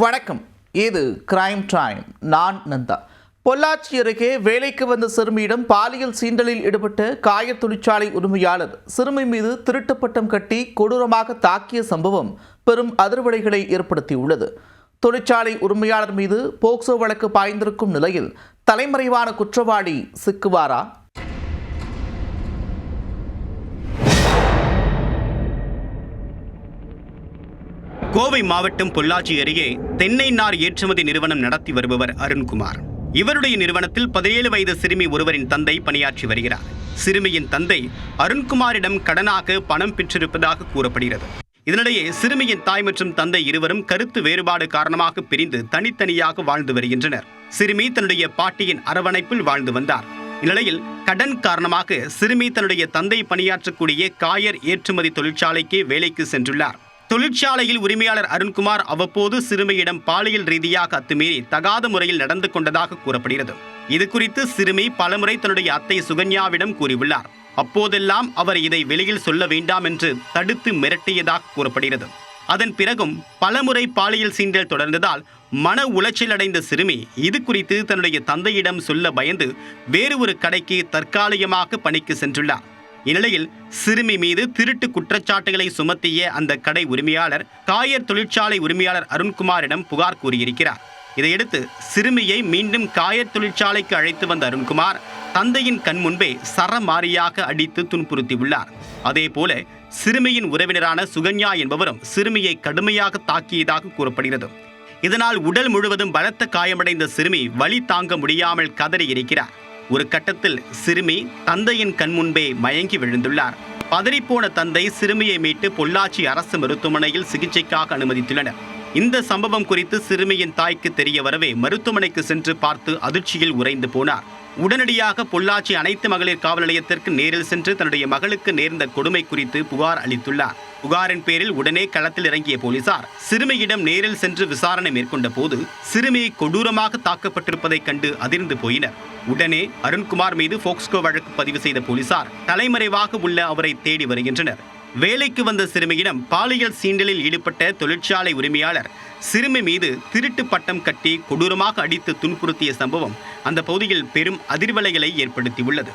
வணக்கம். இது crime time. நான் நந்தா. பொள்ளாச்சி அருகே வேலைக்கு வந்த சிறுமியிடம் பாலியல் சீண்டலில் ஈடுபட்ட காய தொழிற்சாலை உரிமையாளர் சிறுமி மீது திருட்டு பட்டம் கட்டி கொடூரமாக தாக்கிய சம்பவம் பெரும் அதிர்வலைகளை ஏற்படுத்தியுள்ளது. தொழிற்சாலை உரிமையாளர் மீது போக்சோ வழக்கு பாய்ந்திருக்கும் நிலையில் தலைமறைவான குற்றவாளி சிக்குவாரா? கோவை மாவட்டம் பொள்ளாச்சி அருகே தென்னை நார் ஏற்றுமதி நிறுவனம் நடத்தி வருபவர் அருண்குமார். இவருடைய நிறுவனத்தில் 17 வயது சிறுமி ஒருவரின் தந்தை பணியாற்றி வருகிறார். சிறுமியின் தந்தை அருண்குமாரிடம் கடனாக பணம் பெற்றிருப்பதாக கூறப்படுகிறது. இதனிடையே சிறுமியின் தாய் மற்றும் தந்தை இருவரும் கருத்து வேறுபாடு காரணமாக பிரிந்து தனித்தனியாக வாழ்ந்து வருகின்றனர். சிறுமி தன்னுடைய பாட்டியின் அரவணைப்பில் வாழ்ந்து வந்தார். இந்நிலையில் கடன் காரணமாக சிறுமி தன்னுடைய தந்தை பணியாற்றக்கூடிய காயர் ஏற்றுமதி தொழிற்சாலைக்கு வேலைக்கு சென்றுள்ளார். தொழிற்சாலையில் உரிமையாளர் அருண்குமார் அவ்வப்போது சிறுமியிடம் பாலியல் ரீதியாக அத்துமீறி தகாத முறையில் நடந்து கொண்டதாக கூறப்படுகிறது. இது குறித்து சிறுமி பலமுறை தன்னுடைய அத்தை சுகன்யாவிடம் கூறியுள்ளார். அப்போதெல்லாம் அவர் இதை வெளியில் சொல்ல வேண்டாம் என்று தடுத்து மிரட்டியதாக கூறப்படுகிறது. அதன் பிறகும் பலமுறை பாலியல் சீண்டல் தொடர்ந்ததால் மன உளைச்சல் அடைந்த சிறுமி இது குறித்து தன்னுடைய தந்தையிடம் சொல்ல பயந்து வேறு ஒரு கடைக்கு தற்காலிகமாக பணிக்கு சென்றுள்ளார். இந்நிலையில் சிறுமி மீது திருட்டு குற்றச்சாட்டுகளை சுமத்திய அந்த கடை உரிமையாளர் காயர் தொழிற்சாலை உரிமையாளர் அருண்குமாரிடம் புகார் கூறியிருக்கிறார். இதையடுத்து சிறுமியை மீண்டும் காயர் தொழிற்சாலைக்கு அழைத்து வந்த அருண்குமார் தந்தையின் கண் முன்பே சரமாரியாக அடித்து துன்புறுத்தியுள்ளார். அதேபோல சிறுமியின் உறவினரான சுகன்யா என்பவரும் சிறுமியை கடுமையாக தாக்கியதாக கூறப்படுகிறது. இதனால் உடல் முழுவதும் பலத்த காயமடைந்த சிறுமி வலி தாங்க முடியாமல் கதறி இருக்கிறார். ஒரு கட்டத்தில் சிறுமி தந்தையின் கண் முன்பே மயங்கி விழுந்துள்ளார். பதறிப்போன தந்தை சிறுமியை மீட்டு பொள்ளாச்சி அரசு மருத்துவமனையில் சிகிச்சைக்காக அனுமதித்துள்ளனர். இந்த சம்பவம் குறித்து சிறுமியின் தாய்க்கு தெரிய வரவே மருத்துவமனைக்கு சென்று பார்த்து அதிர்ச்சியில் உறைந்து போனார். உடனடியாக பொள்ளாச்சி அனைத்து மகளிர் காவல் நிலையத்திற்கு நேரில் சென்று தன்னுடைய மகளுக்கு நேர்ந்த கொடுமை குறித்து புகார் அளித்துள்ளார். புகாரின் பேரில் உடனே களத்தில் இறங்கிய போலீசார் சிறுமியிடம் நேரில் சென்று விசாரணை மேற்கொண்ட போது சிறுமி கொடூரமாக தாக்கப்பட்டிருப்பதைக் கண்டு அதிர்ந்து போயினர். உடனே அருண்குமார் மீது போக்சோ வழக்கு பதிவு செய்த போலீசார் தலைமறைவாக உள்ள அவரை தேடி வருகின்றனர். வேலைக்கு வந்த சிறுமியிடம் பாலியல் சீண்டலில் ஈடுபட்ட தொழிற்சாலை உரிமையாளர் சிறுமி மீது திருட்டு பட்டம் கட்டி கொடூரமாக அடித்து துன்புறுத்திய சம்பவம் அந்த பகுதியில் பெரும் அதிர்வலைகளை ஏற்படுத்தியுள்ளது.